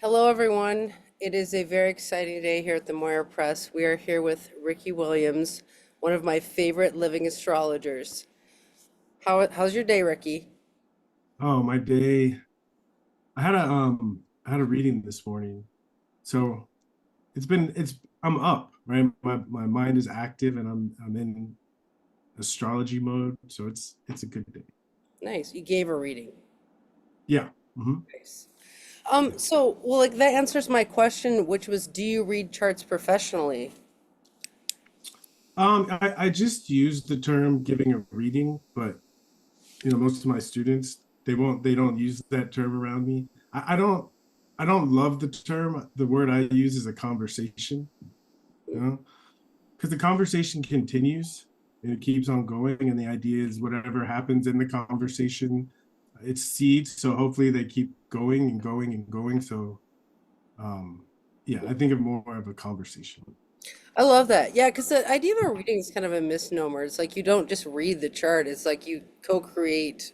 Hello, everyone. It is a very exciting day here at the Moira Press. We are here with Ricky Williams, one of my favorite living astrologers. How's your day, Ricky? Oh, my day. I had a reading this morning. So I'm up, right? My mind is active and I'm in astrology mode. So it's a good day. Nice. You gave a reading. Yeah. hmm Nice. Yeah. Like that answers my question, which was, do you read charts professionally? I just used the term giving a reading, but most of my students they don't use that term around me. I don't love the term. The word I use is a conversation, you know. Because the conversation continues and it keeps on going, and the idea is whatever happens in the conversation, it's seeds, so hopefully they keep going and going and going. So yeah, I think of more of a conversation. I love that. Yeah, because the idea of a reading is kind of a misnomer. It's like you don't just read the chart. It's like you co-create,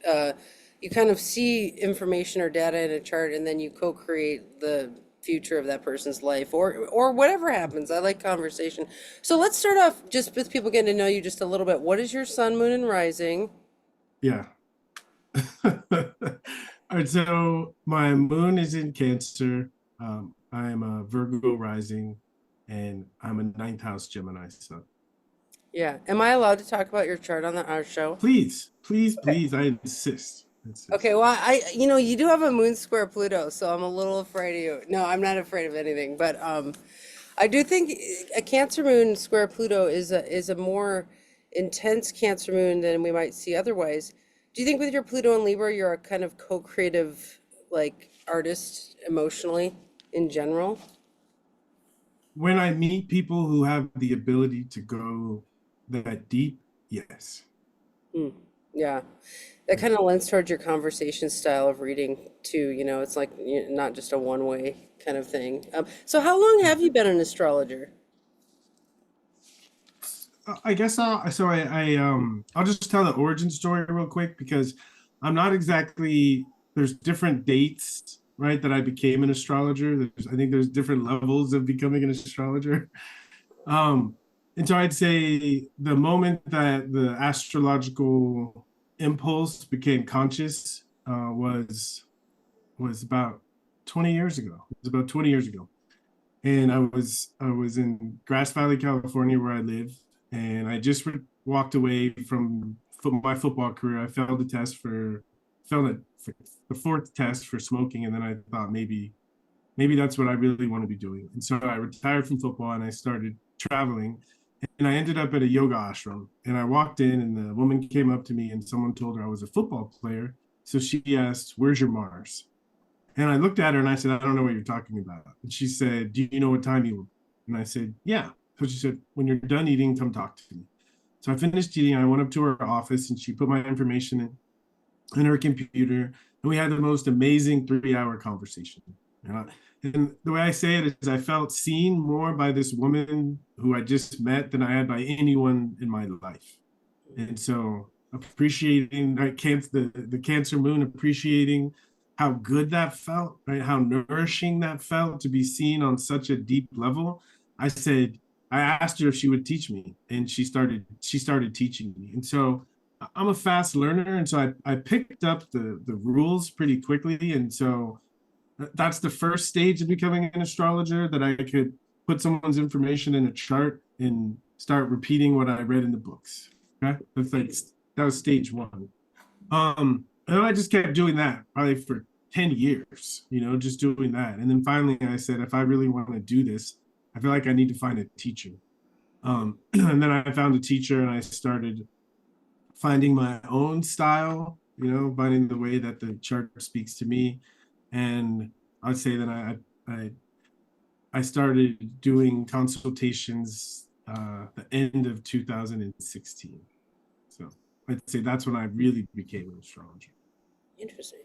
you kind of see information or data in a chart and then you co-create the future of that person's life or whatever happens. I like conversation. So let's start off just with people getting to know you just a little bit. What is your sun, moon, and rising? Yeah. All right, so my moon is in Cancer. I am a Virgo rising, and I'm a ninth house Gemini sun. Yeah. Am I allowed to talk about your chart on our show? Please, please, Okay. please, I insist. Okay, Insist. well, you do have a moon square Pluto, so I'm a little afraid of you. No, I'm not afraid of anything, but I do think a Cancer moon square Pluto is a more intense Cancer moon than we might see otherwise. Do you think with your Pluto and Libra, you're a kind of co-creative, like artist emotionally in general? When I meet people who have the ability to go that deep, yes. Hmm. Yeah, that Yeah. kind of lends towards your conversation style of reading too. It's like not just a one-way kind of thing. So how long have you been an astrologer? I guess I'll just tell the origin story real quick because I'm not exactly there's different dates, right, that I became an astrologer. I think there's different levels of becoming an astrologer. Um, and so I'd say the moment that the astrological impulse became conscious was about 20 years ago. It was about 20 years ago. And I was in Grass Valley, California, where I live, and I just walked away from my football career. I failed it for the fourth test for smoking, and then I thought maybe that's what I really want to be doing. And so I retired from football and I started traveling. And I ended up at a yoga ashram. And I walked in, and the woman came up to me, and someone told her I was a football player. So she asked, "Where's your Mars?" And I looked at her and I said, "I don't know what you're talking about." And she said, "Do you know what time you were?" And I said, "Yeah." So she said, "When you're done eating, come talk to me." So I finished eating. I went up to her office and she put my information in her computer. And we had the most amazing 3 hour conversation. And the way I say it is, I felt seen more by this woman who I just met than I had by anyone in my life. And so appreciating the Cancer moon, appreciating how good that felt, right? How nourishing that felt to be seen on such a deep level. I said, I asked her if she would teach me, and she started teaching me. And so I'm a fast learner, and so I picked up the rules pretty quickly. And so that's the first stage of becoming an astrologer, that I could put someone's information in a chart and start repeating what I read in the books. Okay, that was stage one. And I just kept doing that probably for 10 years, just doing that. And then finally I said, if I really want to do this, I feel like I need to find a teacher. And then I found a teacher and I started finding my own style, finding the way that the chart speaks to me. And I'd say that I started doing consultations the end of 2016. So I'd say that's when I really became an astrologer. Interesting.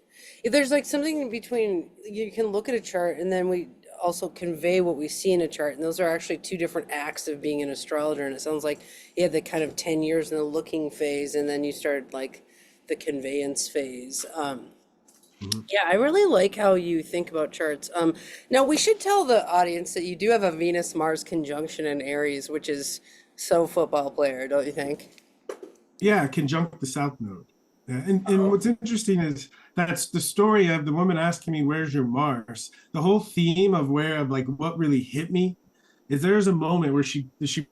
If there's like something between, you can look at a chart and then we also convey what we see in a chart, and those are actually two different acts of being an astrologer. And it sounds like you had the kind of 10 years in the looking phase, and then you started like the conveyance phase. Mhm. Yeah, I really like how you think about charts. Now we should tell the audience that you do have a Venus-Mars conjunction in Aries, which is so football player, don't you think? Yeah, conjunct the South Node. Yeah, and what's interesting is that's the story of the woman asking me, "Where's your Mars?" The whole theme of where of like what really hit me is there's a moment where she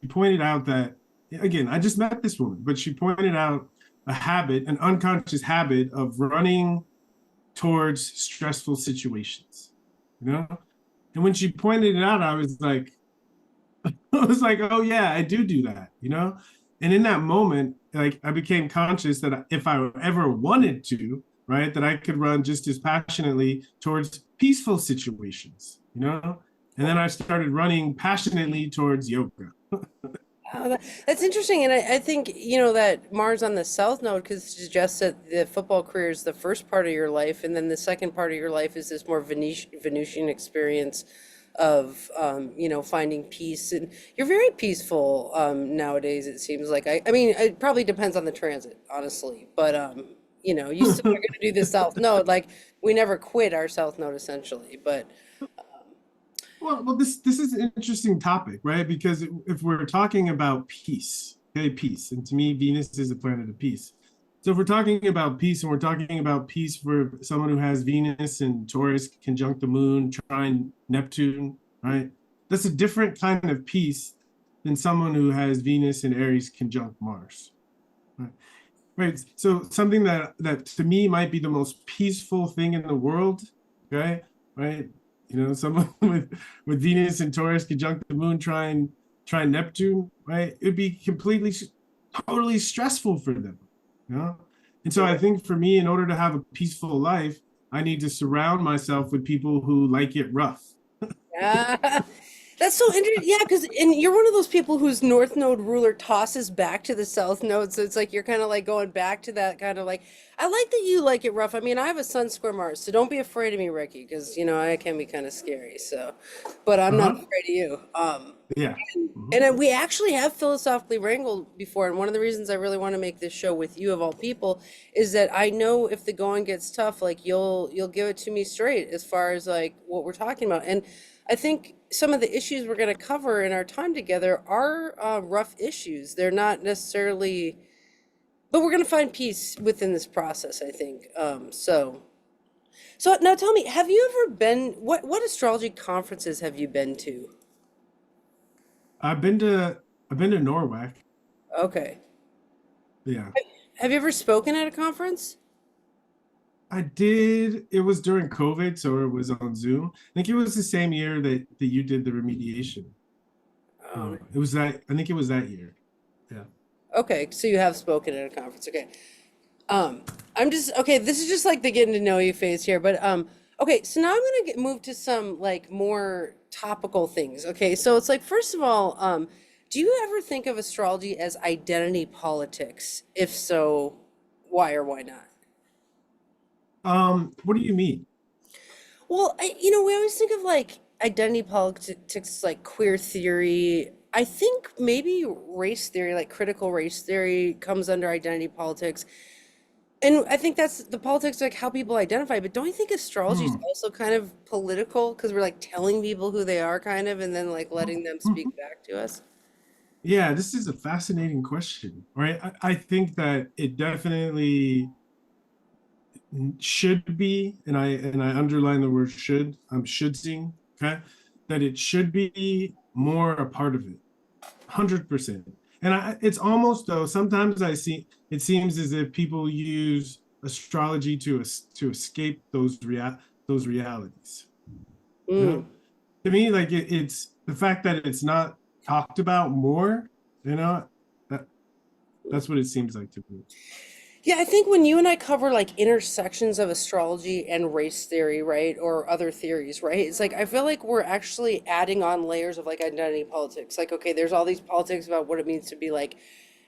pointed out that again, I just met this woman, but she pointed out a habit, an unconscious habit of running towards stressful situations, you know? And when she pointed it out, I was like, I was like, oh yeah, I do that, you know? And in that moment, like I became conscious that if I ever wanted to, right, that I could run just as passionately towards peaceful situations, you know? And then I started running passionately towards yoga. Oh, that's interesting, and I think you know that Mars on the South Node could suggest that the football career is the first part of your life, and then the second part of your life is this more Venusian experience of you know finding peace, and you're very peaceful nowadays. It seems like I mean it probably depends on the transit, honestly, but you know you still are going to do the South Node. Like we never quit our South Node essentially, but Well, this is an interesting topic, right? Because if we're talking about peace, okay, peace, and to me, Venus is a planet of peace. So if we're talking about peace, and we're talking about peace for someone who has Venus and Taurus conjunct the Moon, trine Neptune, right? That's a different kind of peace than someone who has Venus and Aries conjunct Mars, right? Right. So something that to me might be the most peaceful thing in the world, okay? Right? You know, someone with Venus and Taurus conjunct the moon trine Neptune, right? It'd be completely totally stressful for them, you know? And so I think for me, in order to have a peaceful life, I need to surround myself with people who like it rough. yeah. That's so interesting. Yeah, because and you're one of those people whose North Node ruler tosses back to the South Node, so it's like you're kind of like going back to that kind of like. I like that you like it rough. I mean, I have a Sun square Mars, so don't be afraid of me, Ricky, because you know I can be kind of scary. So, but I'm not Uh-huh. afraid of you. Yeah. Mhm. And we actually have philosophically wrangled before, and one of the reasons I really want to make this show with you of all people is that I know if the going gets tough, like you'll give it to me straight as far as like what we're talking about. And I think some of the issues we're going to cover in our time together are rough issues. They're not necessarily, but we're going to find peace within this process, I think. So now tell me, have you ever been, what astrology conferences have you been to? I've been to I've been to Norway. Okay. Yeah. Have you ever spoken at a conference? I did. It was during COVID, so it was on Zoom. I think it was the same year that you did the remediation. Oh, It was that. I think it was that year. Yeah. okay, so you have spoken at a conference. Okay. Um, I'm just okay, this is just like the getting to know you phase here, but okay, so now I'm gonna move to some like more topical things. Okay, so it's like first of all, do you ever think of astrology as identity politics? If so, why or why not? What do you mean? Well, you know, we always think of like identity politics, like queer theory. I think maybe race theory, like critical race theory, comes under identity politics. And I think that's the politics, like how people identify. But don't you think astrology is Hmm. also kind of political because we're like telling people who they are, kind of, and then like letting them speak back to us? Yeah, this is a fascinating question, right? I think that it definitely should be, and I underline the word should. I'm should seeing, okay, that it should be more a part of it. 100%. And it's almost though sometimes I see it seems as if people use astrology to escape those realities. You Mm. know, to me, like it's the fact that it's not talked about more. You know, that that's what it seems like to me. Yeah, I think when you and I cover like intersections of astrology and race theory, right, or other theories, right, it's like I feel like we're actually adding on layers of like identity politics. Like, okay, there's all these politics about what it means to be like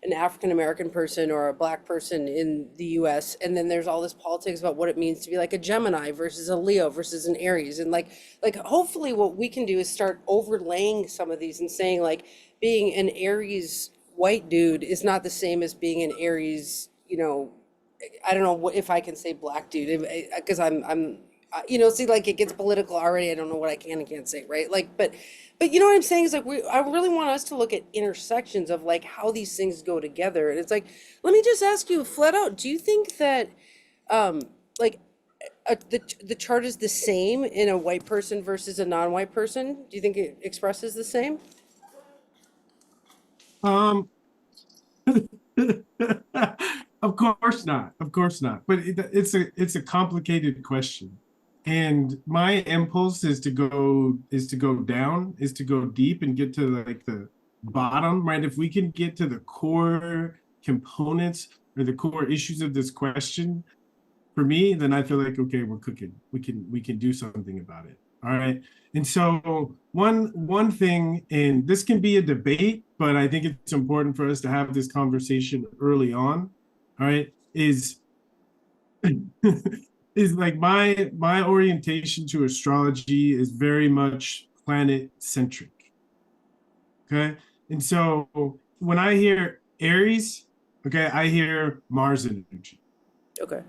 an African American person or a black person in the US, and then there's all this politics about what it means to be like a Gemini versus a Leo versus an Aries. And like hopefully what we can do is start overlaying some of these and saying like being an Aries white dude is not the same as being an Aries, you know, I don't know if I can say black dude because you know, see, like it gets political already. I don't know what I can and can't say, right? Like, but you know what I'm saying is like I really want us to look at intersections of like how these things go together. And it's like, let me just ask you flat out, do you think that um like the chart is the same in a white person versus a non-white person? Do you think it expresses the same? Um, of course not. Of course not. But it's a complicated question. And my impulse is to go down, is to go deep and get to like the bottom, right? If we can get to the core components or the core issues of this question, for me, then I feel like, okay, we're cooking. We can do something about it. All right. And so one thing, and this can be a debate, but I think it's important for us to have this conversation early on. All right, is is like my orientation to astrology is very much planet centric. Okay. And so when I hear Aries, okay, I hear Mars energy. Okay.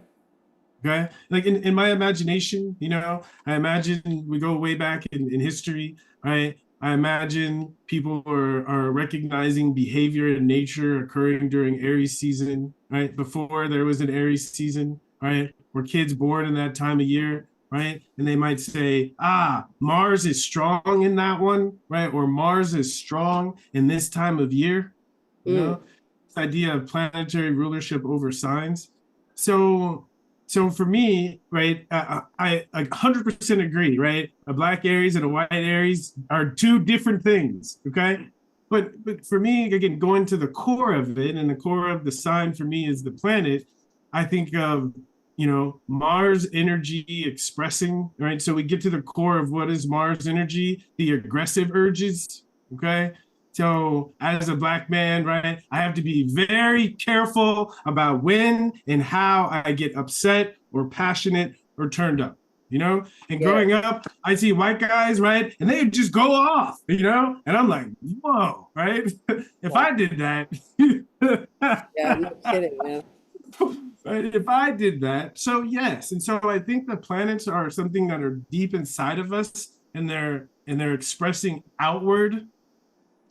Okay. Like in my imagination, I imagine we go way back in history, right? I imagine people are recognizing behavior in nature occurring during Aries season, right? Before there was an Aries season, right? Were kids born in that time of year, right? And they might say, Mars is strong in that one, right? Or Mars is strong in this time of year, Mm, this idea of planetary rulership over signs. So so for me, right, I 100% agree, right? A black Aries and a white Aries are two different things, okay? But for me, again, going to the core of it, and the core of the sign for me is the planet. I think of Mars energy expressing, right? So we get to the core of what is Mars energy, the aggressive urges, okay? So as a black man, right, I have to be very careful about when and how I get upset or passionate or turned up, And yeah. growing up, I see white guys, right, and they just go off, and I'm like, whoa, right? If Yeah. I did that, Yeah. No kidding, man. right? If I did that, so yes, and so I think the planets are something that are deep inside of us, and they're expressing outward,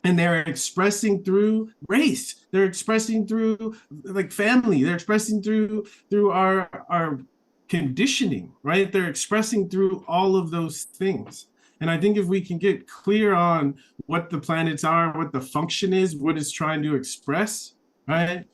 and they're expressing through race, they're expressing through like family, they're expressing through our conditioning, right? They're expressing through all of those things. And I think if we can get clear on what the planets are, what the function is, what it's trying to express, right,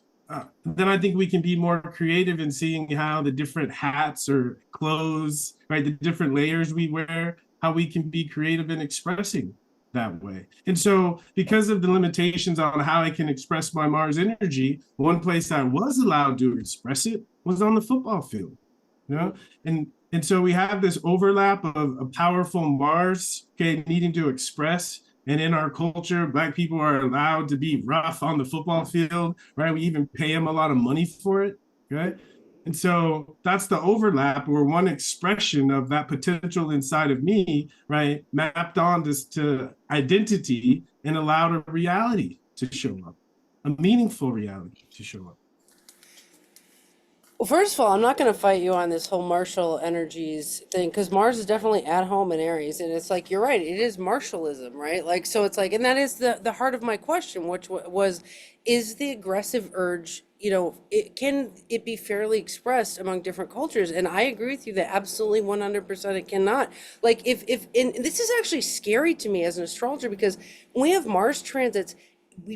then I think we can be more creative in seeing how the different hats or clothes, right, the different layers we wear, how we can be creative in expressing that way. And so, because of the limitations on how I can express my Mars energy, one place I was allowed to express it was on the football field. You know, and so we have this overlap of a powerful Mars, okay, needing to express. And in our culture, Black people are allowed to be rough on the football field, right? We even pay them a lot of money for it, okay? And so that's the overlap, or one expression of that potential inside of me, right, mapped on this to identity and allowed a reality to show up, a meaningful reality to show up. Well, first of all, I'm not going to fight you on this whole martial energies thing because Mars is definitely at home in Aries, and it's like you're right, it is martialism, right? Like, so it's like, and that is the heart of my question, which was, is the aggressive urge, can it be fairly expressed among different cultures? And I agree with you that absolutely 100% it cannot. Like, if and this is actually scary to me as an astrologer because when we have Mars transits,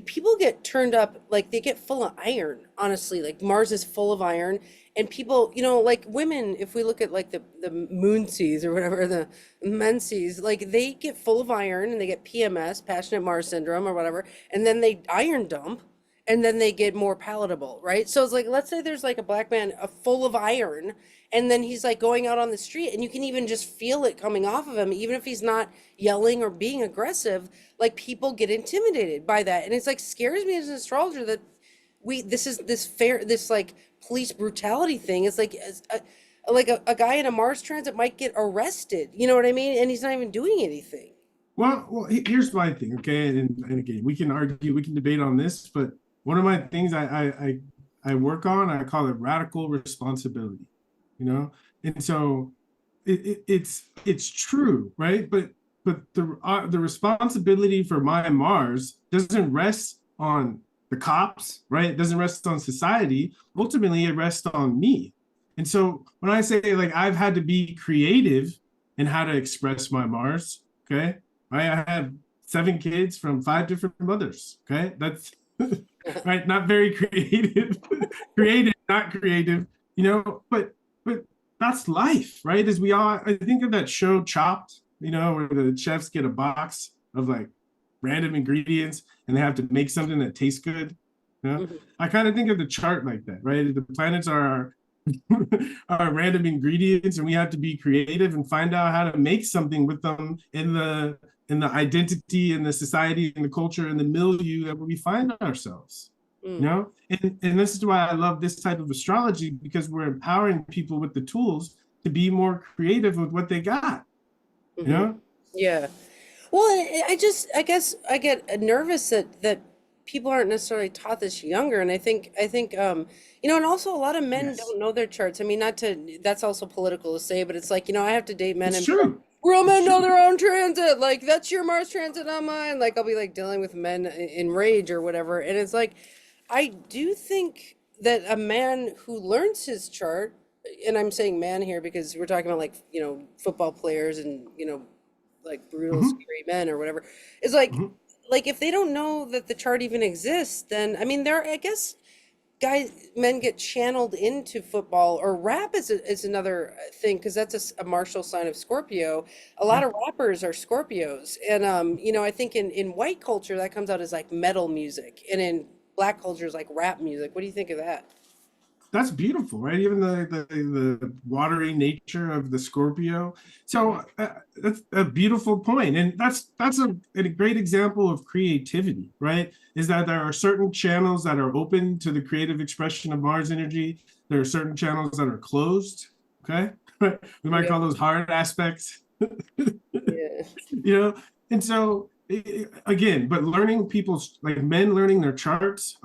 people get turned up, like they get full of iron, honestly. Like Mars is full of iron, and people, like women, if we look at like the moon seas or whatever, the menses, like they get full of iron and they get PMS, passionate Mars syndrome or whatever, and then they iron dump, and then they get more palatable, right? So it's like, let's say there's like a black man full of iron, and then he's like going out on the street, and you can even just feel it coming off of him, even if he's not yelling or being aggressive. Like people get intimidated by that, and it's like scares me as an astrologer that this is this fair, this like police brutality thing. It's like a guy in a Mars transit might get arrested. You know what I mean? And he's not even doing anything. Well, here's my thing, okay? And again, we can argue, we can debate on this, but one of my things I work on. I call it radical responsibility, you know? And so it's true, right? But the responsibility for my Mars doesn't rest on the cops, right? It doesn't rest on society. Ultimately, it rests on me. And so when I say like I've had to be creative in how to express my Mars, okay? I have 7 kids from 5 different mothers, okay? That's right, not very creative, creative, not creative, but that's life, right? As we all, I think of that show Chopped, where the chefs get a box of like random ingredients and they have to make something that tastes good. Mhm. I kind of think of the chart like that, right? The planets are our random ingredients, and we have to be creative and find out how to make something with them in the identity and the society and the culture and the milieu that we find ourselves. Mm. And this is why I love this type of astrology, because we're empowering people with the tools to be more creative with what they got. you Mhm. know Yeah. Well, I guess I get nervous that people aren't necessarily taught this younger, and I think and also a lot of men yes, don't know their charts. I mean, not to that's also political to say, but it's like, I have to date men it's and be like, true. real It's men know true. their own transit. Like that's your Mars transit, not mine. Like I'll be like dealing with men in rage or whatever, and it's like I do think that a man who learns his chart, and I'm saying man here because we're talking about like, football players and, like brutal, Hmm. scary men or whatever. It's like, Hmm. if they don't know that the chart even exists, then I mean, I guess men get channeled into football or rap is another thing because that's a martial sign of Scorpio. A lot Yeah, of rappers are Scorpios, and I think in white culture that comes out as like metal music, and in black culture is like rap music. What do you think of that? that's beautiful, right? Even the watery nature of the Scorpio. So that's a beautiful point, and that's a great example of creativity, right? Is that there are certain channels that are open to the creative expression of Mars energy. There are certain channels that are closed. Okay, we might Yeah, call those hard aspects. yeah. you know and so again, but learning people's, like men learning their charts,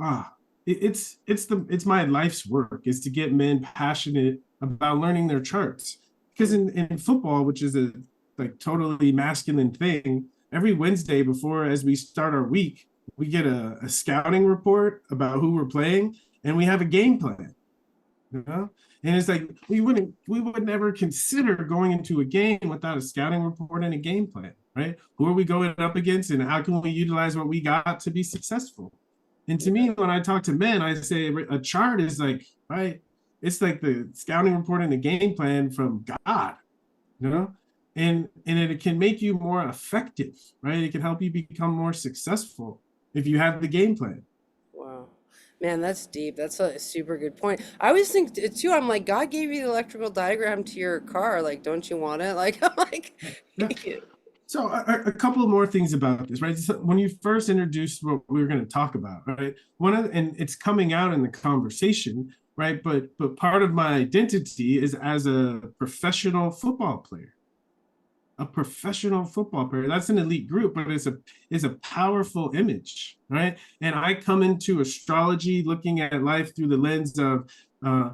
it's my life's work, is to get men passionate about learning their charts, because in football, which is a like totally masculine thing, every Wednesday before, as we start our week, we get a scouting report about who we're playing, and we have a game plan. you know and it's like we would never consider going into a game without a scouting report and a game plan, right? Who are we going up against, and how can we utilize what we got to be successful? And to me, when I talk to men, I say a chart is like, right, it's like the scouting report and the game plan from God. you know and it can make you more effective, right? It can help you become more successful if you have the game plan. Wow. Man, that's deep. That's a super good point. I always think too, I'm like, God gave you the electrical diagram to your car. Like, don't you want it? Like, I'm like, Yeah. So a couple of more things about this, right? So when you first introduced what we were going to talk about, right? And it's coming out in the conversation, right? But part of my identity is as a professional football player. A professional football player. That's an elite group, but it's a powerful image, right? And I come into astrology looking at life through the lens of uh,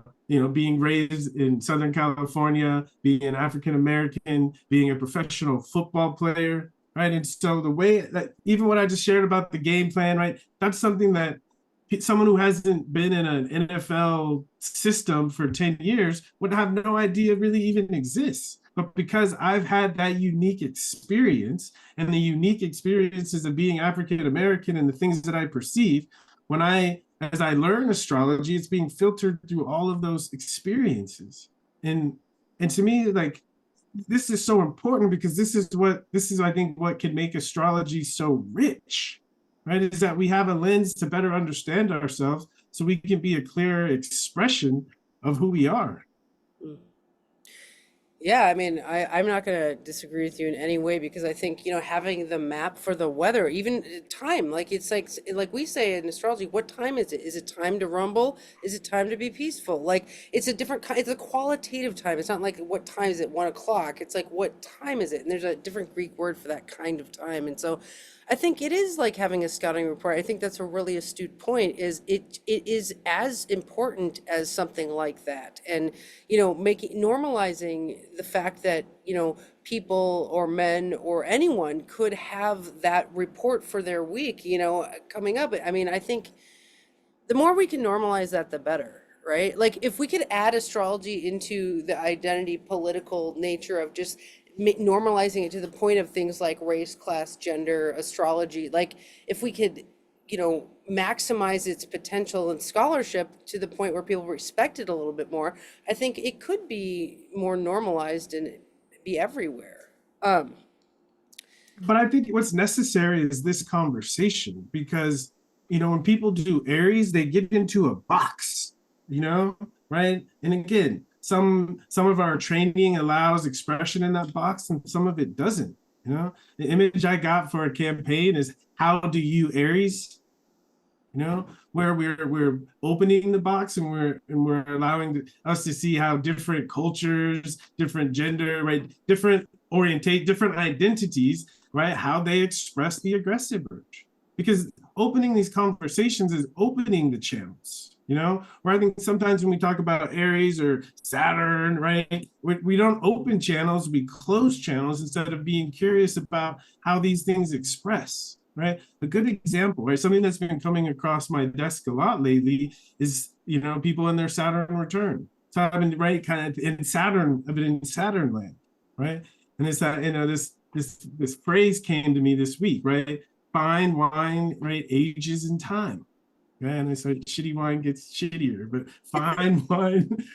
being raised in Southern California, being an African American, being a professional football player, right? And so the way that, even what I just shared about the game plan, right? That's something that someone who hasn't been in an NFL system for 10 years would have no idea really even exists. But because I've had that unique experience, and the unique experiences of being African American and the things that I perceive, as I learn astrology, it's being filtered through all of those experiences. And and to me, like, this is so important, because this is I think what can make astrology so rich, right? Is that we have a lens to better understand ourselves, so we can be a clearer expression of who we are. mm. Yeah, I mean, I'm not going to disagree with you in any way because I think, having the map for the weather, even time, like it's like we say in astrology, what time is it? Is it time to rumble? Is it time to be peaceful? Like it's a different kind, it's a qualitative time. It's not like what time is it, 1 o'clock? It's like what time is it? And there's a different Greek word for that kind of time. And so I think it is like having a scouting report. I think that's a really astute point, is it is as important as something like that. And, making normalizing the fact that, people or men or anyone could have that report for their week, coming up. I mean, I think the more we can normalize that, the better, right? Like if we could add astrology into the identity political nature of just normalizing it to the point of things like race, class, gender, astrology, like if we could, maximize its potential and scholarship to the point where people respect it a little bit more, I think it could be more normalized and be everywhere. But I think what's necessary is this conversation because, when people do Aries, they get into a box, right? And again, some of our training allows expression in that box and some of it doesn't. The image I got for a campaign is how do you Aries? Where we're opening the box and we're allowing us to see how different cultures, different gender, right, different identities, right, how they express the aggressive urge. Because opening these conversations is opening the channels, where I think sometimes when we talk about Aries or Saturn, right, we don't open channels, we close channels instead of being curious about how these things express. Right. A good example, right? Something that's been coming across my desk a lot lately is, people in their Saturn return. So I've been kind of in Saturn, I've been in Saturn land, right? And it's that, this phrase came to me this week, right? Fine wine, right, ages in time. Right? And it's like shitty wine gets shittier, but fine wine,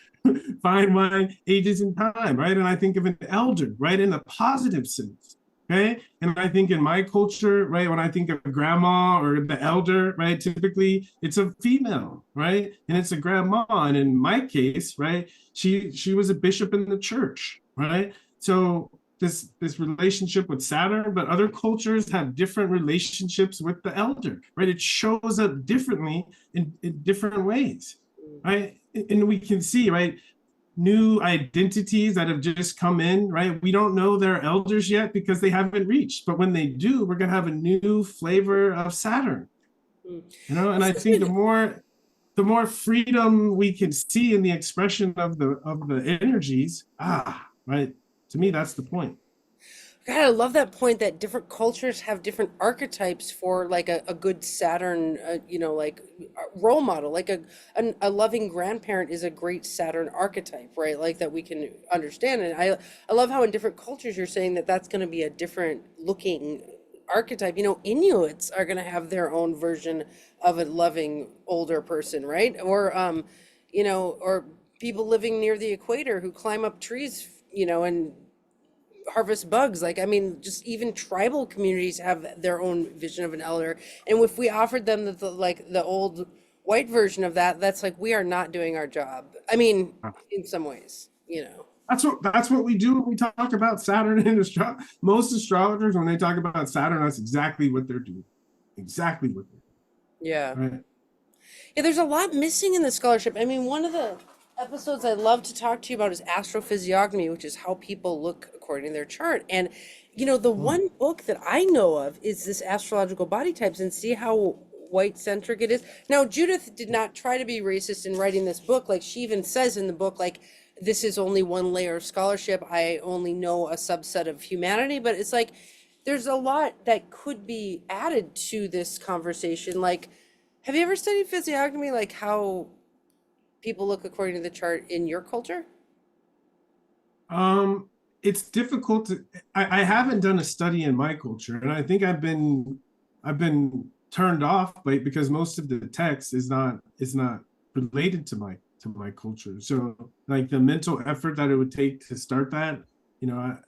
fine wine ages in time, right? And I think of an elder, right, in a positive sense. Okay. And I think in my culture, right, when I think of grandma or the elder, right, typically it's a female, right? And it's a grandma. And in my case, right, she was a bishop in the church, right? So this relationship with Saturn, but other cultures have different relationships with the elder, right? It shows up differently in different ways, right? And we can see, right, new identities that have just come in, right? We don't know they're elders yet because they haven't reached. But when they do, we're going to have a new flavor of Saturn. And I think the more freedom we can see in the expression of the energies, right? To me, that's the point. God, I love that point that different cultures have different archetypes for like a good Saturn, like role model. Like a loving grandparent is a great Saturn archetype, right? Like that we can understand. And I love how in different cultures you're saying that that's going to be a different looking archetype. Inuits are going to have their own version of a loving older person, right? Or people living near the equator who climb up trees, and harvest bugs. Like, I mean, just even tribal communities have their own vision of an elder. And if we offered them the old white version of that, that's like, we are not doing our job. I mean, in some ways. That's what we do when we talk about Saturn and most astrologers, when they talk about Saturn, that's exactly what they're doing. Exactly what they're Yeah. doing. Right. Yeah, there's a lot missing in the scholarship. I mean, one of the episodes I love to talk to you about is astrophysiognomy, which is how people look according to their chart. And, the one book that I know of is this astrological body types, and see how white centric it is. Now, Judith did not try to be racist in writing this book. Like she even says in the book, like, this is only one layer of scholarship. I only know a subset of humanity, but it's like, there's a lot that could be added to this conversation. Like, have you ever studied physiognomy, like how people look according to the chart in your culture? It's difficult to. I haven't done a study in my culture, and I think I've been turned off by because most of the text is not related to my culture. So like the mental effort that it would take to start that,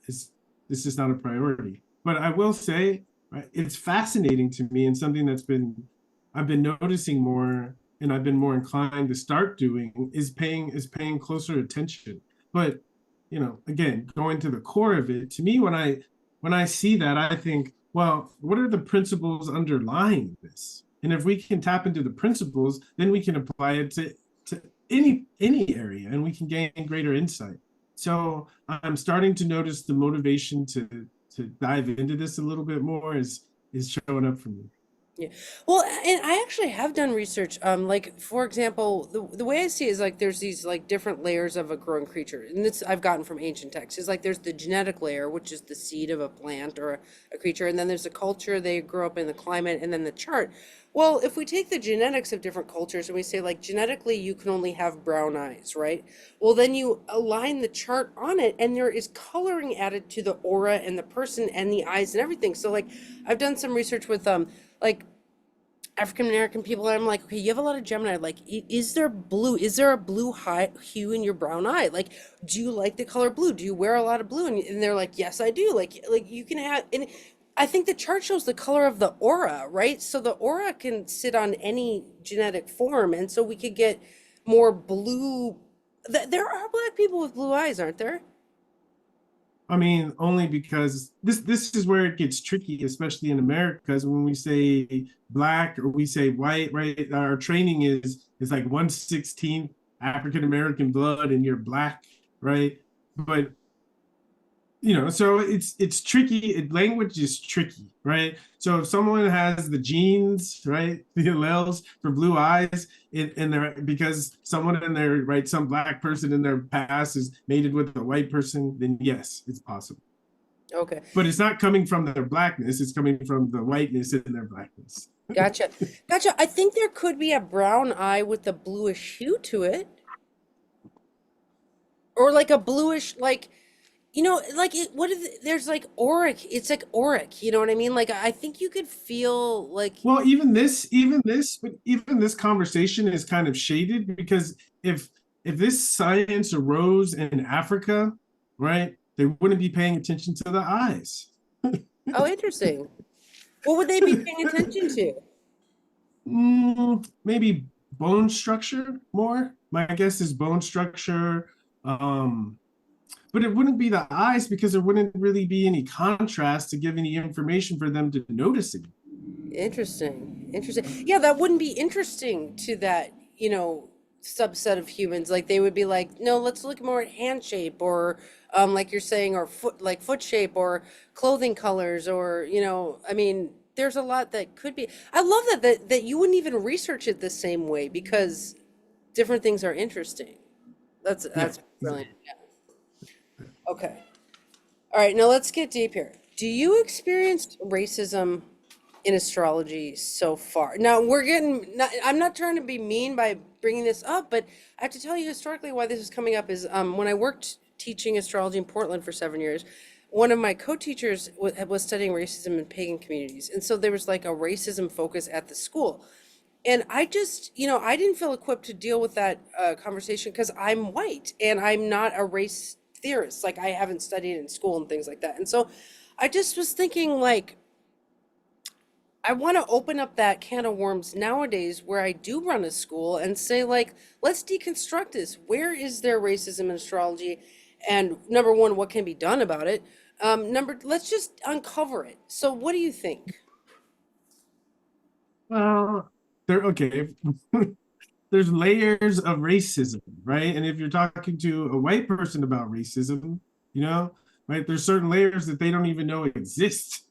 is it's just not a priority. But I will say, right, it's fascinating to me and something I've been noticing more and I've been more inclined to start doing is paying closer attention. But again, going to the core of it, to me, when I see that, I think, well, what are the principles underlying this? And if we can tap into the principles, then we can apply it to any area and we can gain greater insight. So I'm starting to notice the motivation to dive into this a little bit more is showing up for me. Yeah. Well, and I actually have done research. Like for example, the way I see it is like there's these like different layers of a growing creature, and this I've gotten from ancient texts. Is like there's the genetic layer, which is the seed of a plant or a creature, and then there's the culture they grow up in, the climate, and then the chart. Well, if we take the genetics of different cultures and we say like genetically you can only have brown eyes, right? Well, then you align the chart on it, and there is coloring added to the aura and the person and the eyes and everything. So like I've done some research with like African American people, and I'm like, okay, you have a lot of Gemini. Like, is there blue? Is there a blue hue in your brown eye? Like, do you like the color blue? Do you wear a lot of blue? And they're like, yes, I do. Like you can have, and I think the chart shows the color of the aura, right? So the aura can sit on any genetic form, and so we could get more blue. There are black people with blue eyes, aren't there? I mean, only because this is where it gets tricky, especially in America, because when we say black or we say white, right? Our training is like 1/16 African American blood and you're black, right? But so it's tricky. Language is tricky, right? So if someone has the genes, right, the alleles for blue eyes, in their because someone in their right, some black person in their past is mated with a white person, then yes, it's possible. Okay, But it's not coming from their blackness; it's coming from the whiteness in their blackness. gotcha, gotcha. I think there could be a brown eye with a bluish hue to it, or like a bluish like. Like what is there's like auric, it's like auric, you know what I mean? Like I think you could feel like, Well, but even this conversation is kind of shaded because if this science arose in Africa, right, they wouldn't be paying attention to the eyes. oh, interesting. What would they be paying attention to? Maybe bone structure more. My guess is bone structure. But it wouldn't be the eyes because there wouldn't really be any contrast to give any information for them to notice it. Interesting. Interesting. Yeah, that wouldn't be interesting to that, subset of humans. Like they would be like, no, let's look more at hand shape or like you're saying, or foot shape or clothing colors or, I mean, there's a lot that could be. I love that you wouldn't even research it the same way because different things are interesting. That's brilliant. Yeah. Okay. All right, now let's get deep here. Do you experience racism in astrology so far? Now I'm not trying to be mean by bringing this up, but I have to tell you historically why this is coming up is when I worked teaching astrology in Portland for 7 years, one of my co-teachers was studying racism in pagan communities. And so there was like a racism focus at the school. And I just, I didn't feel equipped to deal with that conversation because I'm white and I'm not a race theorist. Like I haven't studied in school and things like that. And so I just was thinking like, I want to open up that can of worms nowadays where I do run a school and say like, let's deconstruct this. Where is there racism in astrology? And number one, what can be done about it? Let's just uncover it. So what do you think? Well, they're okay. There's layers of racism, right? And if you're talking to a white person about racism, right, there's certain layers that they don't even know exist.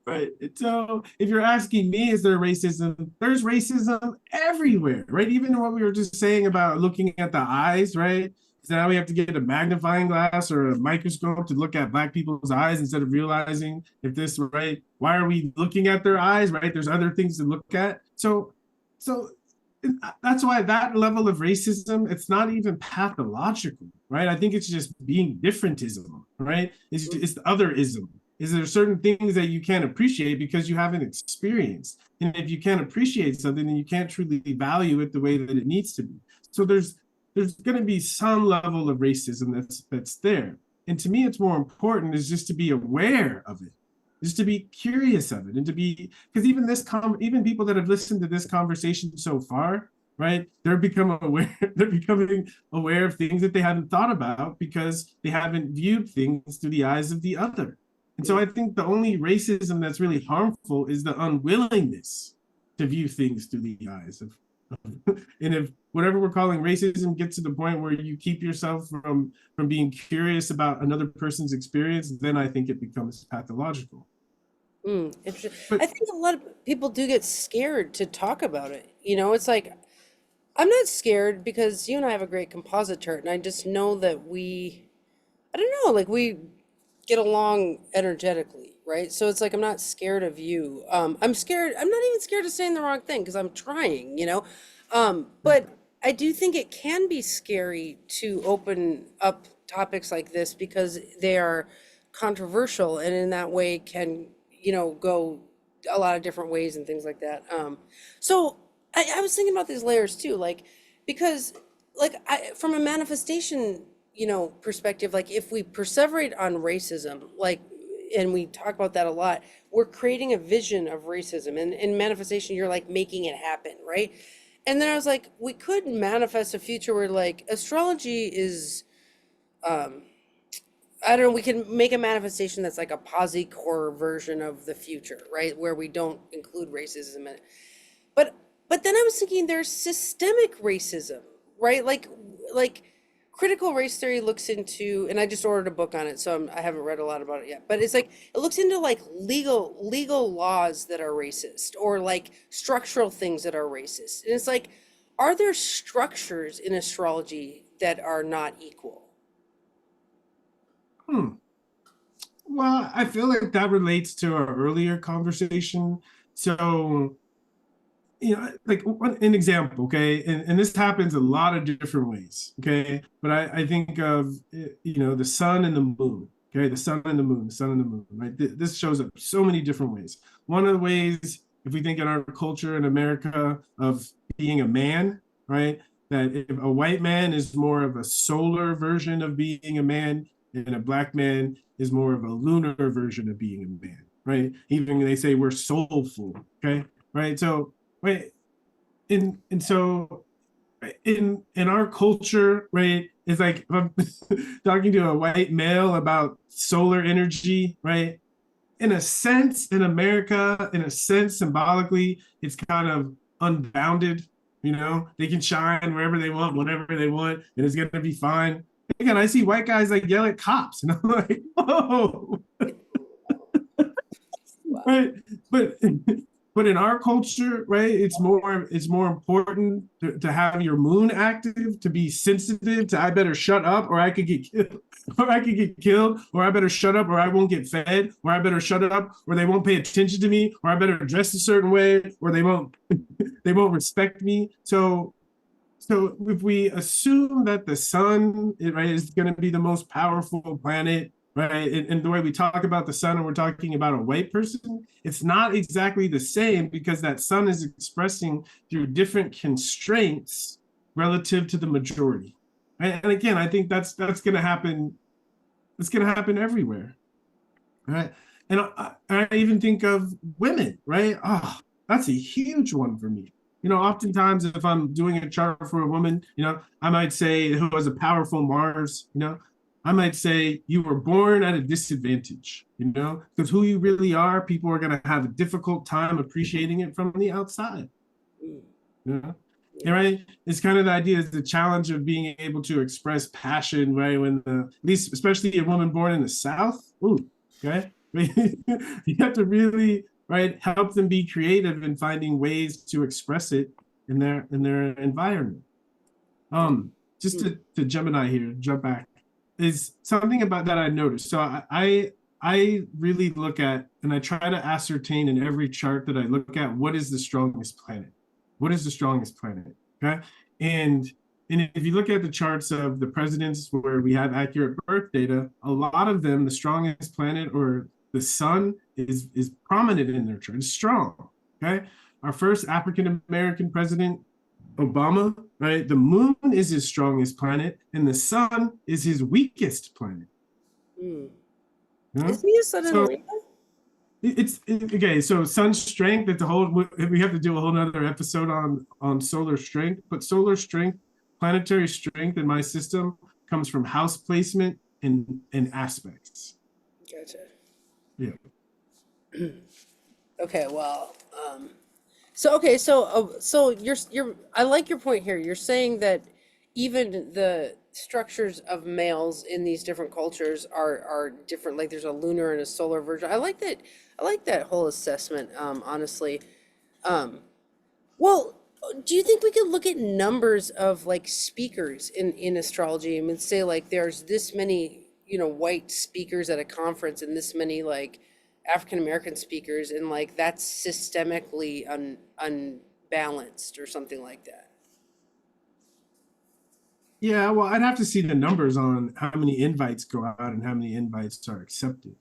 Right. So if you're asking me, is there racism? There's racism everywhere, right? Even what we were just saying about looking at the eyes, right? So now we have to get a magnifying glass or a microscope to look at Black people's eyes instead of realizing if this, right? Why are we looking at their eyes, right? There's other things to look at. So that's why that level of racism, it's not even pathological, right? I think it's just being differentism, right? It's the otherism. Is there certain things that you can't appreciate because you haven't experienced? And if you can't appreciate something, then you can't truly value it the way that it needs to be. So there's going to be some level of racism that's there. And to me, it's more important is just to be aware of it, just to be curious of it, and to be, because even people that have listened to this conversation so far, right? They're becoming aware of things that they hadn't thought about because they haven't viewed things through the eyes of the other. And so I think the only racism that's really harmful is the unwillingness to view things through the eyes of and whatever we're calling racism gets to the point where you keep yourself from being curious about another person's experience, then I think it becomes pathological. Interesting. But I think a lot of people do get scared to talk about it. It's like I'm not scared because you and I have a great composite chart, and I just know that I don't know, like we get along energetically, right? So it's like I'm not scared of you. I'm scared. I'm not even scared of saying the wrong thing because I'm trying. But I do think it can be scary to open up topics like this because they are controversial and in that way can, go a lot of different ways and things like that. So I was thinking about these layers too, like because like from a manifestation, perspective, like if we perseverate on racism, like and we talk about that a lot, we're creating a vision of racism. And in manifestation, you're like making it happen, right? And then I was like, we could manifest a future where like astrology is, I don't know, we can make a manifestation that's like a posi-core version of the future, right? Where we don't include racism in it. But but then I was thinking there's systemic racism, right? Like critical race theory looks into, and I just ordered a book on it, so I haven't read a lot about it yet. But it's like it looks into like legal laws that are racist or like structural things that are racist. And it's like, are there structures in astrology that are not equal? hmm. Well, I feel like that relates to our earlier conversation. So, like an example, okay, and this happens a lot of different ways, okay, but I think of, the sun and the moon, okay, the sun and the moon, the sun and the moon, right? This shows up so many different ways. One of the ways, if we think in our culture in America of being a man, right, that if a white man is more of a solar version of being a man, and a black man is more of a lunar version of being a man, right? Even they say we're soulful, okay, right? So right, and so in our culture, right, it's like if I'm talking to a white male about solar energy, right, in a sense, in America, in a sense, symbolically, it's kind of unbounded. They can shine wherever they want, whenever they want, and it's gonna be fine. Again, I see white guys like yell at cops, and I'm like, whoa, Wow. right? But but in our culture, right, it's more important to have your moon active, to be sensitive to I better shut up or I could get killed, or I could get killed, or I better shut up or I won't get fed, or I better shut up or they won't pay attention to me, or I better dress a certain way, or they won't they won't respect me. So if we assume that the sun, right, is going to be the most powerful planet, right, and the way we talk about the sun and we're talking about a white person, it's not exactly the same because that sun is expressing through different constraints relative to the majority. Right? And again, I think that's going to happen. It's going to happen everywhere, right? And I even think of women, right? Oh, that's a huge one for me. Oftentimes if I'm doing a chart for a woman, I might say who has a powerful Mars, I might say you were born at a disadvantage, because who you really are, people are going to have a difficult time appreciating it from the outside, Mm, you know? yeah. And right, it's kind of the idea is the challenge of being able to express passion, right? At least, especially a woman born in the South, ooh, okay, you have to really, right, help them be creative in finding ways to express it in their environment. Just Mm, to Gemini here, jump back, is something about that I noticed. So I really look at and I try to ascertain in every chart that I look at what is the strongest planet. What is the strongest planet? Okay. And and if you look at the charts of the presidents where we have accurate birth data, a lot of them, the strongest planet or the sun is prominent in their chart. It's strong. Okay. Our first African American president, Obama, right? The moon is his strongest planet, and the sun is his weakest planet. mm. You know? Isn't he a son in So Leo? okay. So sun strength. It's a whole. We have to do a whole nother episode on solar strength. But solar strength, planetary strength in my system comes from house placement and aspects. Gotcha. Yeah. Okay, well, So okay, so you're I like your point here. You're saying that even the structures of males in these different cultures are different. Like there's a lunar and a solar version. I like that. I like that whole assessment. Honestly. Um, well, do you think we could look at numbers of like speakers in astrology? I mean, say like there's this many, white speakers at a conference and this many like African American speakers, and like that's systemically unbalanced or something like that. Yeah, well, I'd have to see the numbers on how many invites go out and how many invites are accepted.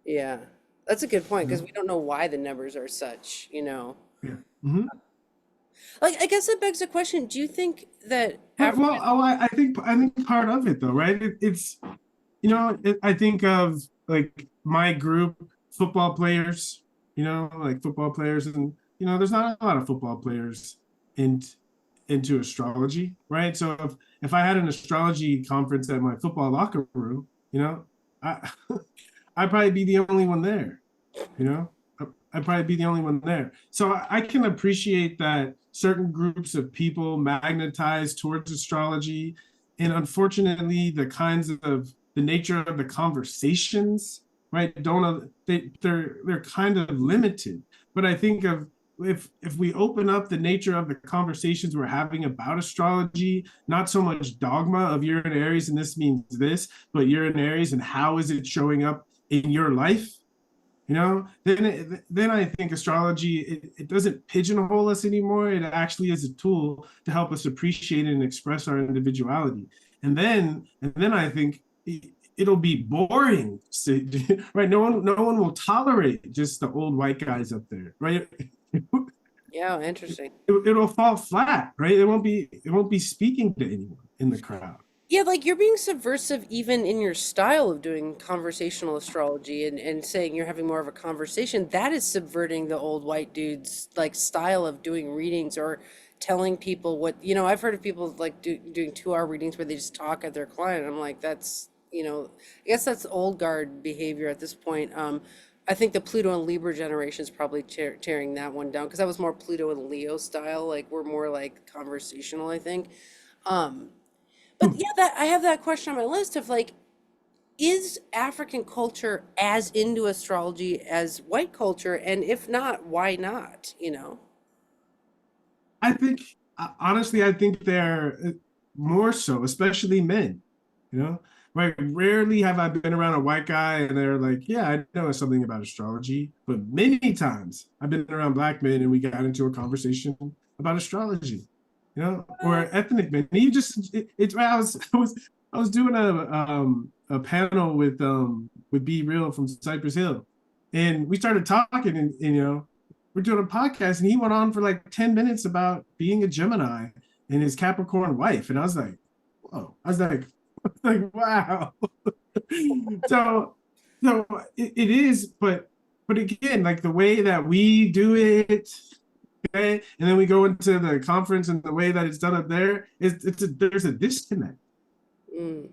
Yeah, that's a good point You because know? we don't know why the numbers are such. Yeah. Hmm. Like, I guess that begs the question, do you think that But African, well, oh, I think part of it though, right? I think of like my group, football players, like football players, and there's not a lot of football players in into astrology, right? So if I had an astrology conference at my football locker room, I I'd probably be the only one there, you know I'd probably be the only one there. So I can appreciate that certain groups of people magnetize towards astrology, and unfortunately the nature of the conversations, right, don't they're kind of limited. But I think of if we open up the nature of the conversations we're having about astrology, not so much dogma of you're in Aries and this means this, but you're in Aries and how is it showing up in your life, then I think astrology, it doesn't pigeonhole us anymore. It actually is a tool to help us appreciate and express our individuality. And then I think it'll be boring, right? No one will tolerate just the old white guys up there, right? yeah, interesting. It'll fall flat, right? It won't be speaking to anyone in the crowd. Yeah, like you're being subversive even in your style of doing conversational astrology and saying you're having more of a conversation. That is subverting the old white dude's like style of doing readings or telling people I've heard of people like doing 2 hour readings where they just talk at their client. I'm like, I guess that's old guard behavior at this point. I think the Pluto and Libra generation is probably tearing that one down because that was more Pluto and Leo style. Like we're more like conversational, I think. Um, but yeah, that I have that question on my list of like, is African culture as into astrology as white culture? And if not, why not? I think, honestly, I think they're more so, especially men. You know, like rarely have I been around a white guy and they're like, "Yeah, I know something about astrology." But many times I've been around black men and we got into a conversation about astrology. Or ethnic men. And you just it's I was doing a panel with Be Real from Cypress Hill, and we started talking, and we're doing a podcast, and he went on for like 10 minutes about being a Gemini and his Capricorn wife. And I was like, whoa. I was like, wow. so so it is, but again, like the way that we do it, okay, and then we go into the conference and the way that it's done up there there's a disconnect. Mm.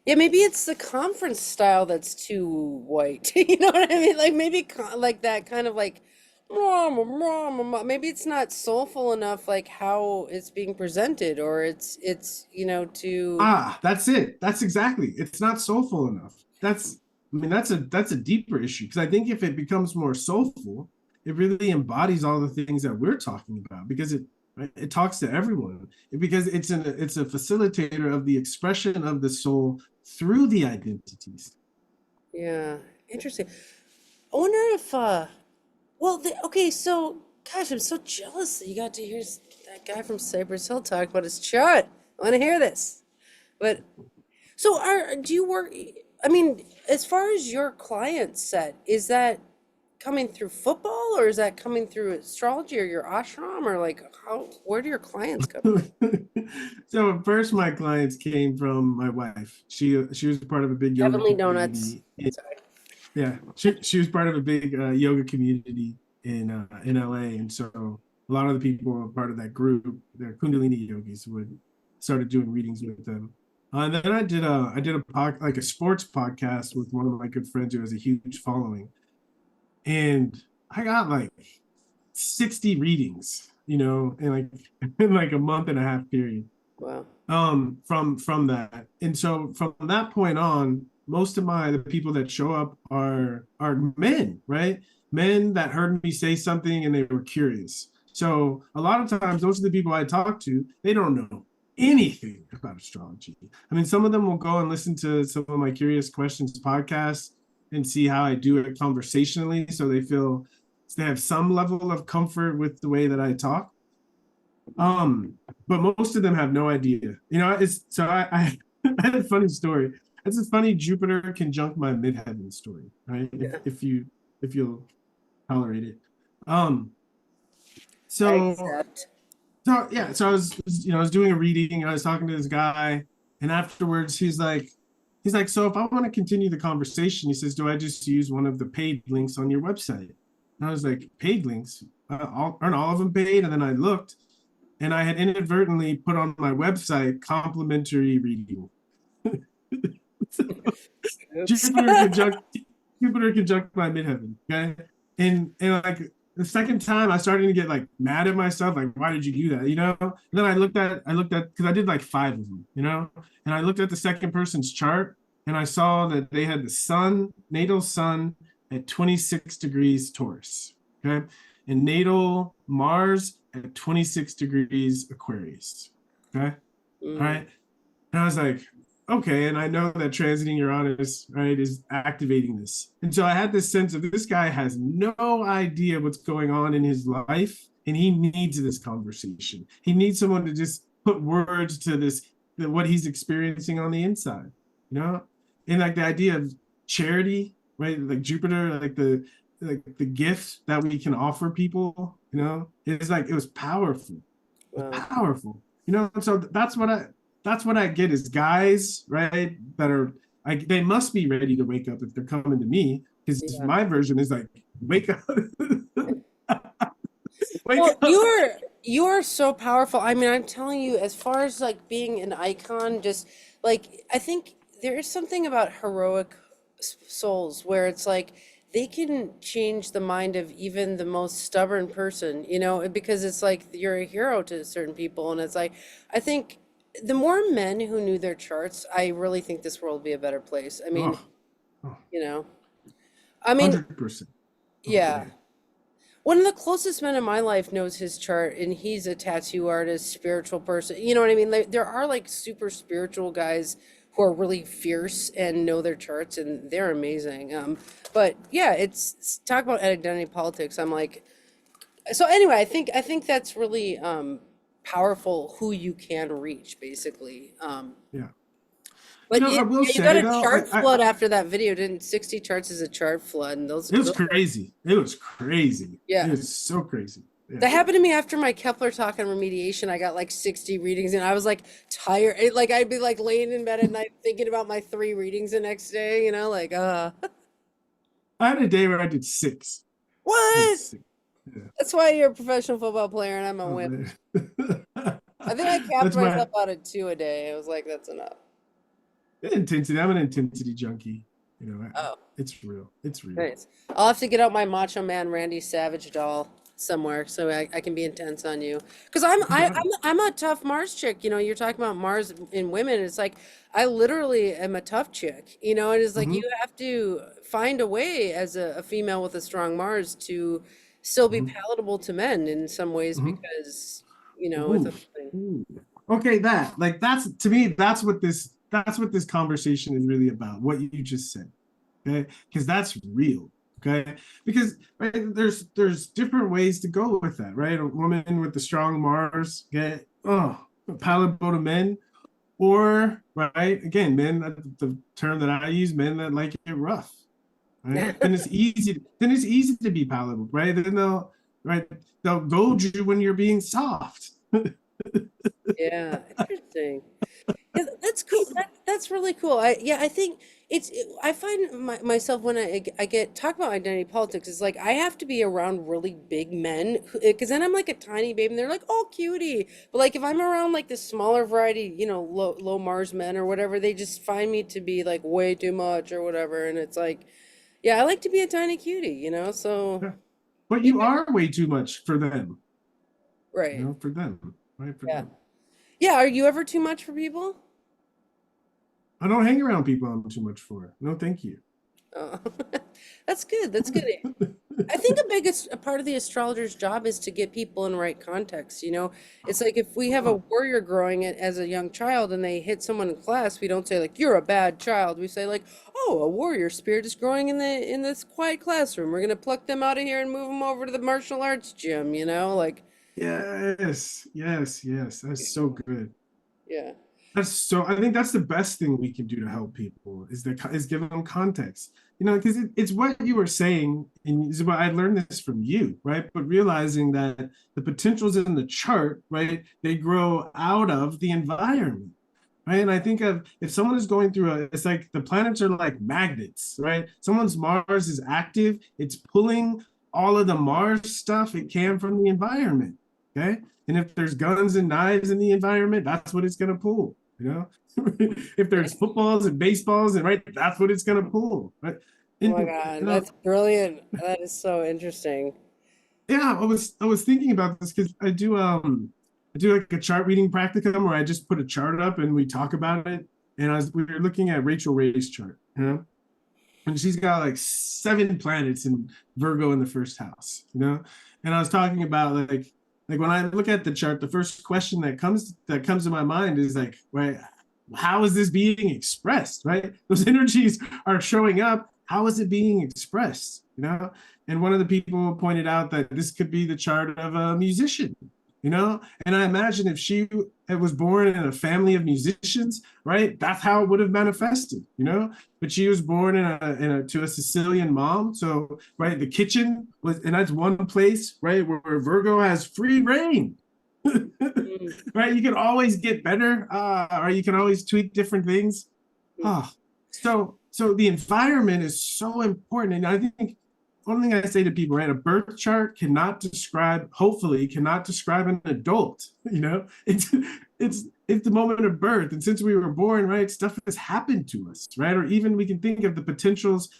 Yeah, maybe it's the conference style that's too white. You know what I mean? Like maybe like that kind of like maybe it's not soulful enough like how it's being presented or too. That's it. That's exactly. It's not soulful enough. That's a deeper issue, because I think if it becomes more soulful, it really embodies all the things that we're talking about, because it talks to everyone, because it's a facilitator of the expression of the soul through the identities. Yeah, interesting. I wonder if okay, so gosh, I'm so jealous that you got to hear that guy from Cypress Hill talk about his chart. I want to hear this. But so do you work, I mean, as far as your client set, is that coming through football or is that coming through astrology or your ashram or like where do your clients come from? So at first, my clients came from my wife. She was part of a big yoga Heavenly Donuts. community. Sorry. Yeah, she was part of a big yoga community in LA, and so a lot of the people who were part of that group, their Kundalini yogis, would started doing readings with them. And then I did a sports podcast with one of my good friends who has a huge following, and I got like 60 readings, in like in like a month and a half period. Wow. From that. And so from that point on, most of the people that show up are men, right? Men that heard me say something and they were curious. So a lot of times those are the people I talk to, they don't know anything about astrology. I mean, some of them will go and listen to some of my Curious Questions podcasts and see how I do it conversationally, so they have some level of comfort with the way that I talk. But most of them have no idea. It's so I I had a funny story. It's a funny Jupiter conjunct my midheaven story, right? Yeah. If you'll tolerate it. Um, I so accept. so yeah, so I was doing a reading, I was talking to this guy, and afterwards he's like, so if I want to continue the conversation, he says, do I just use one of the paid links on your website? And I was like, paid links? Aren't all of them paid? And then I looked, and I had inadvertently put on my website complimentary reading. So, Oops. Jupiter conjunct Jupiter conjunct my midheaven. Okay. And like the second time I started to get like mad at myself, like, why did you do that? And then I looked at because I did like 5 of them, and I looked at the second person's chart, and I saw that they had the natal sun at 26 degrees Taurus. Okay. And natal Mars at 26 degrees Aquarius. Okay. All right. And I was like, okay. And I know that transiting Uranus, right, is activating this. And so I had this sense of this guy has no idea what's going on in his life. And he needs this conversation. He needs someone to just put words to what he's experiencing on the inside, And like the idea of charity, right? Like Jupiter, like the gift that we can offer people, it's like, it was powerful. Wow. Powerful. So that's what I get is guys, right, that are they must be ready to wake up if they're coming to me, because Yeah. my version is like, wake up. Wake Well, up. you are so powerful. I mean, I'm telling you, as far as like being an icon, just like I think there is something about heroic souls where it's like they can change the mind of even the most stubborn person, because it's like you're a hero to certain people, and it's like I think the more men who knew their charts, I really think this world would be a better place. I mean, Oh, oh, you know, I mean, 100%. Oh, go yeah. ahead. One of the closest men in my life knows his chart, and he's a tattoo artist, spiritual person. You know what I mean? Like, there are like super spiritual guys who are really fierce and know their charts, and they're amazing. But yeah, it's talk about identity politics. I'm like, so anyway, I think that's really powerful who you can reach, basically. Yeah. But I yeah, will you got say a though, chart flood after that video, didn't 60 charts is a chart flood, and it was those are, crazy. It was crazy. It yeah. was so crazy. Yeah. That happened to me after my Kepler talk on remediation. I got like 60 readings and I was like tired. Like I'd be like laying in bed at night thinking about my 3 readings the next day, like I had a day where I did 6. I did what? 6. Yeah. That's why you're a professional football player and I'm a Oh wimp. man. I think I capped That's my myself out at 2 a day. I was like, that's enough. intensity. I'm an intensity junkie. Oh, It's real. It's real. nice. I'll have to get out my Macho Man Randy Savage doll somewhere so I can be intense on you. Because I'm a tough Mars chick. You're talking about Mars in women. It's like I literally am a tough chick. And it's like Mhm, you have to find a way as a female with a strong Mars to still be mhm, palatable to men in some ways mhm. because it's Ooh, a thing. ooh. Okay, that's to me, that's what this conversation is really about. What you just said, okay? Because that's real, okay? Because right, there's different ways to go with that, right? A woman with the strong Mars, okay? Oh, palatable to men, or right again, men. The term that I use, men that like it rough, right? Then it's easy. Then it's easy to be palatable, right? Then they'll goad you when you're being soft. Yeah, interesting. Yeah, that's cool. That's really cool. I think I find myself when I get talk about identity politics, it's like I have to be around really big men because then I'm like a tiny baby and they're like, oh, cutie. But like if I'm around like the smaller variety, low Mars men or whatever, they just find me to be like way too much or whatever. And it's like, yeah, I like to be a tiny cutie, so but you are way too much for them, Right. for them, right? For Yeah. them. Yeah. Are you ever too much for people? I don't hang around people I'm too much for. No, thank you. Oh, that's good. That's good. I think a part of the astrologer's job is to get people in the right context. It's like if we have a Oh, warrior growing it as a young child and they hit someone in class, we don't say like you're a bad child. We say like, oh, a warrior spirit is growing in this quiet classroom. We're gonna pluck them out of here and move them over to the martial arts gym. Like yes, yes, yes. That's so good. yeah, I think that's the best thing we can do to help people is give them context. Because it's what you were saying, and it's what I learned this from you, right? But realizing that the potentials in the chart, right, they grow out of the environment, right? And I think of if someone is going through it's like the planets are like magnets, right? Someone's Mars is active, it's pulling all of the Mars stuff it can from the environment, okay? And if there's guns and knives in the environment, that's what it's going to pull. If there's footballs and baseballs, and right, that's what it's going to pull, right? oh And my God, that's brilliant. That is so interesting. yeah, I was thinking about this because I do like a chart reading practicum where I just put a chart up and we talk about it. And we were looking at Rachel Ray's chart, and she's got like 7 planets in Virgo in the first house, And I was talking about like when I look at the chart, the first question that comes to my mind is like, right, how is this being expressed, right? Those energies are showing up. How is it being expressed, And one of the people pointed out that this could be the chart of a musician, And I imagine if she was born in a family of musicians, right, that's how it would have manifested. But she was born to a Sicilian mom, so right, the kitchen was, and that's one place, right, where Virgo has free reign. Mm, Right, you can always get better, or you can always tweak different things. mm. Oh, so the environment is so important, and I think one thing I say to people, right, a birth chart hopefully cannot describe an adult. It's the moment of birth, and since we were born, right, stuff has happened to us, right? Or even we can think of the potentials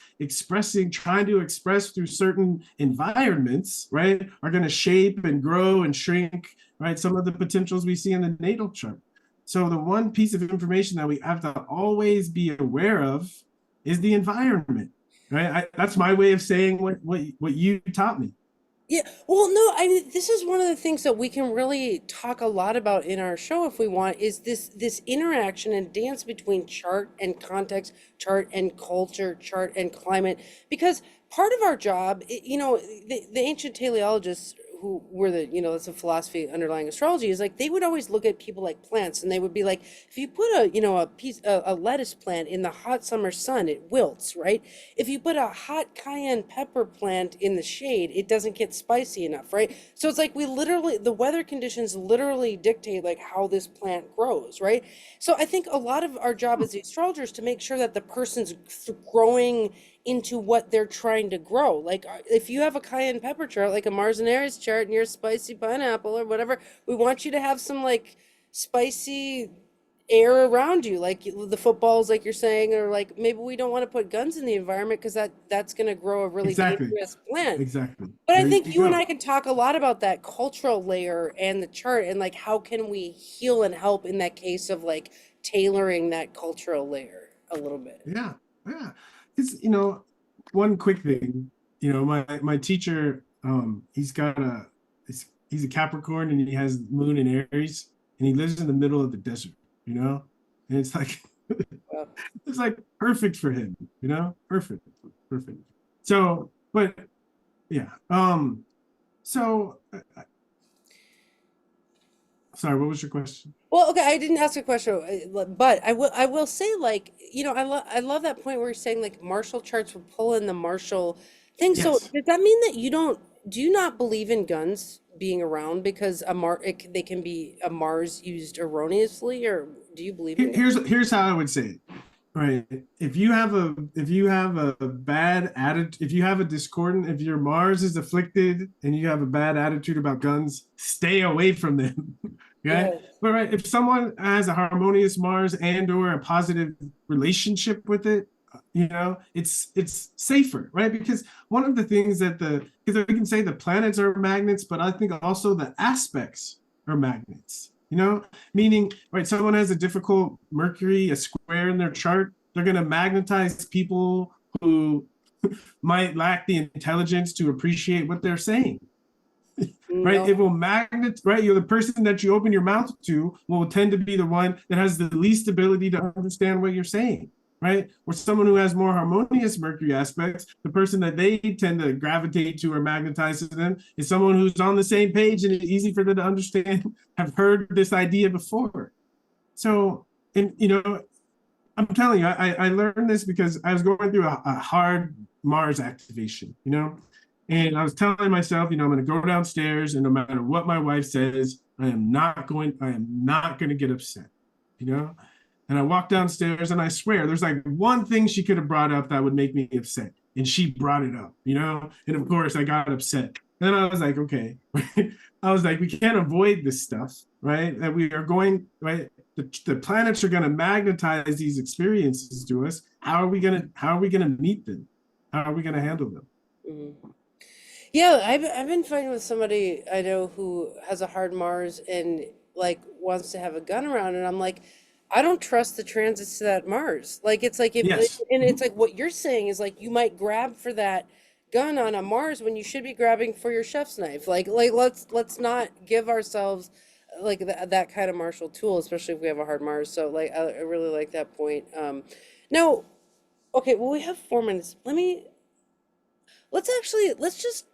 trying to express through certain environments, right, are going to shape and grow and shrink, right? Some of the potentials we see in the natal chart. So the one piece of information that we have to always be aware of is the environment, right? That's my way of saying what you taught me. Yeah, well, no, I mean, this is one of the things that we can really talk a lot about in our show if we want, is this interaction and dance between chart and context, chart and culture, chart and climate, because part of our job, the ancient teleologists who were that's a philosophy underlying astrology, is like they would always look at people like plants and they would be like, if you put a lettuce plant in the hot summer sun, it wilts, right? If you put a hot cayenne pepper plant in the shade, it doesn't get spicy enough, right? So it's like the weather conditions literally dictate like how this plant grows, right? So I think a lot of our job as the astrologers to make sure that the person's growing into what they're trying to grow. Like if you have a cayenne pepper chart, like a Mars and Aries chart, and you're a spicy pineapple or whatever, we want you to have some like spicy air around you, like the footballs, like you're saying, or like maybe we don't want to put guns in the environment because that's going to grow a really Exactly. dangerous plant. Exactly. But I There think you you and go. I can talk a lot about that cultural layer and the chart and like how can we heal and help in that case of like tailoring that cultural layer a little bit. Yeah. Yeah. It's one quick thing. My teacher, he's a Capricorn and he has moon in Aries and he lives in the middle of the desert, and it's like Well, it's like perfect for him, perfect, perfect. So, but yeah. So, sorry, what was your question? well, okay, I didn't ask a question, but I will say like, I love that point where you're saying like Marshall charts will pull in the Marshall thing. So Yes. does that mean that do you not believe in guns being around because they can be a Mars used erroneously, or do you believe in guns? Here's how I would say it. Right. If you have a bad attitude, if you have a discordant, if your Mars is afflicted and you have a bad attitude about guns, stay away from them. Okay. Yeah. But right, if someone has a harmonious Mars and or a positive relationship with it, it's safer, right? Because one of the things that because we can say the planets are magnets, but I think also the aspects are magnets, meaning, right, someone has a difficult Mercury, a square in their chart, they're going to magnetize people who might lack the intelligence to appreciate what they're saying, right? It No. will magnet, right? You're the person that you open your mouth to will tend to be the one that has the least ability to understand what you're saying, right? Or someone who has more harmonious Mercury aspects, the person that they tend to gravitate to or magnetize to them is someone who's on the same page and it's easy for them to understand, have heard this idea before. So, and I'm telling you, I learned this because I was going through a hard Mars activation, and I was telling myself, I'm going to go downstairs, and no matter what my wife says, I am not going to get upset, you know. And I walked downstairs, and I swear, there's like one thing she could have brought up that would make me upset, and she brought it up, And of course, I got upset. And then I was like, okay, I was like, we can't avoid this stuff, right? That we are going, right? The planets are going to magnetize these experiences to us. How are we going to meet them? How are we going to handle them? Mhm. Yeah, I've been fighting with somebody I know who has a hard Mars and like wants to have a gun around, and I'm like, I don't trust the transits to that Mars. Like it's like if Yes. and it's like what you're saying is like you might grab for that gun on a Mars when you should be grabbing for your chef's knife. Like let's not give ourselves like that kind of martial tool, especially if we have a hard Mars. So like I really like that point. Now, okay, well we have 4 minutes. Let's just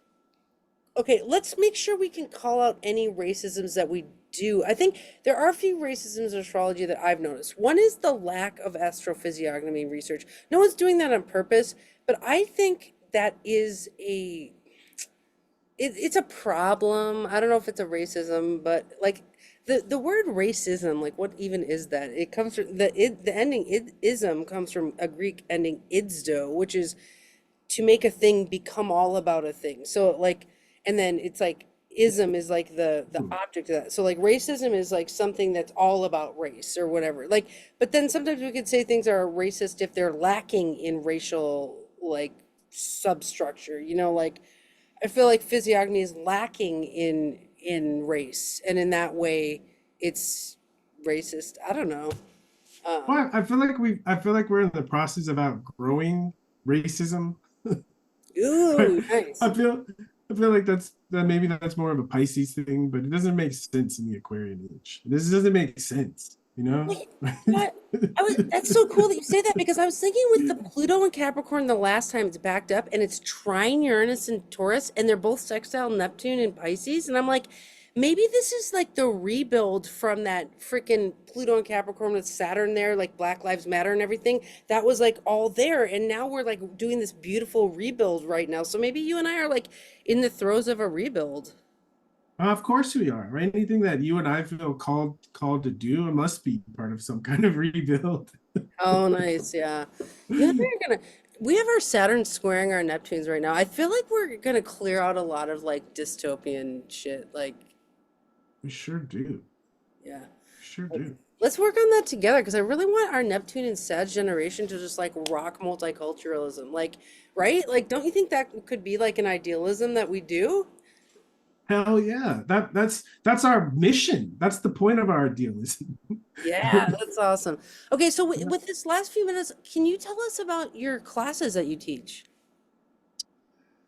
okay, let's make sure we can call out any racisms that we do. I think there are a few racisms in astrology that I've noticed. One is the lack of astrophysiognomy research. No one's doing that on purpose, but I think that is it's a problem. I don't know if it's a racism, but like the word racism, like what even is that? It comes from the ending ism comes from a Greek ending idzdo, which is to make a thing become all about a thing. So like, and then it's like ism is like the object of that. So like racism is like something that's all about race or whatever. Like, but then sometimes we could say things are racist if they're lacking in racial like substructure. Like I feel like physiognomy is lacking in race, and in that way, it's racist. I don't know. Well, I feel like we're in the process of outgrowing racism. I, Ooh, nice. I feel I feel like maybe that's more of a Pisces thing, but it doesn't make sense in the Aquarian age. This doesn't make sense, Wait, what? That's so cool that you say that because I was thinking with the Pluto and Capricorn the last time it's backed up and it's trine Uranus and Taurus and they're both sextile Neptune and Pisces and I'm like maybe this is like the rebuild from that freaking Pluto and Capricorn with Saturn there like Black Lives Matter and everything that was like all there and now we're like doing this beautiful rebuild right now. So maybe you and I are like in the throes of a rebuild. Of course we are, right? Anything that you and I feel called to do, it must be part of some kind of rebuild. Oh, nice. Yeah. Yeah, we have our Saturn squaring our Neptunes right now. I feel like we're gonna clear out a lot of like dystopian shit. Like, We sure do. yeah. We sure Like, do. let's work on that together because I really want our Neptune and Sag generation to just like rock multiculturalism. Like, right? Like, don't you think that could be like an idealism that we do? Hell yeah. That's our mission. That's the point of our idealism. Yeah, that's awesome. Okay, so with this last few minutes, can you tell us about your classes that you teach?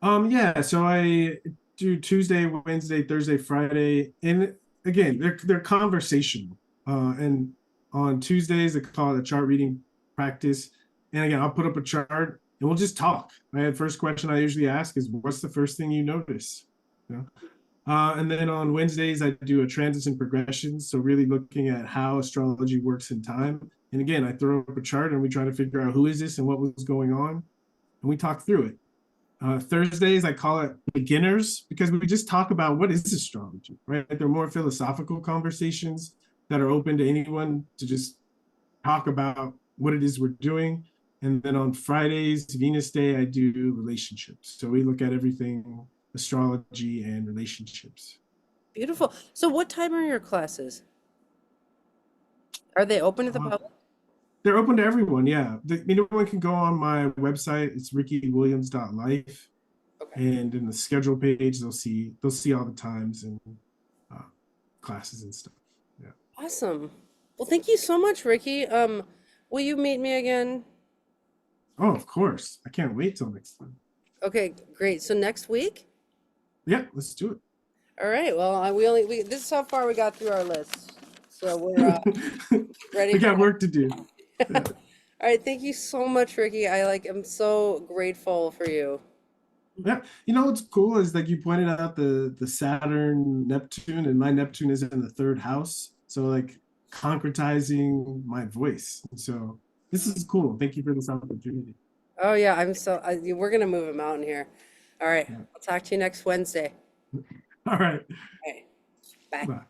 Yeah, so I do Tuesday, Wednesday, Thursday, Friday, and again, they're conversational. And on Tuesdays, I call it a chart reading practice. And again, I'll put up a chart and we'll just talk. Right? First question I usually ask is, "What's the first thing you notice?" You know? And then on Wednesdays, I do a transits and progressions. So really looking at how astrology works in time. And again, I throw up a chart and we try to figure out who is this and what was going on, and we talk through it. Thursdays, I call it beginners because we just talk about what is astrology, right? They're more philosophical conversations that are open to anyone to just talk about what it is we're doing. And then on Fridays, Venus Day, I do relationships. So we look at everything astrology and relationships. Beautiful. So what time are your classes? Are they open to the Uh, public? They're open to everyone. Yeah. Anyone can go on my website. It's rickywilliams.life. Okay. And in the schedule page, they'll see all the times and uh, classes and stuff. Yeah. Awesome. Well, thank you so much, Ricky. Will you meet me again? Oh, of course. I can't wait till next time. Okay, great. So next week? Yeah, let's do All right. Well, this is how far we got through our list. So we're it. ready We for got work to do. Yeah. All right, thank you so much, Ricky. I'm so grateful for you. Yeah. What's cool is like you pointed out the Saturn Neptune, and my Neptune is in the third house. So like concretizing my voice. So this is cool. Thank you for this opportunity. Oh yeah, we're gonna move a mountain here. All right, Yeah. I'll talk to you next Wednesday. All right. All right, bye. Bye.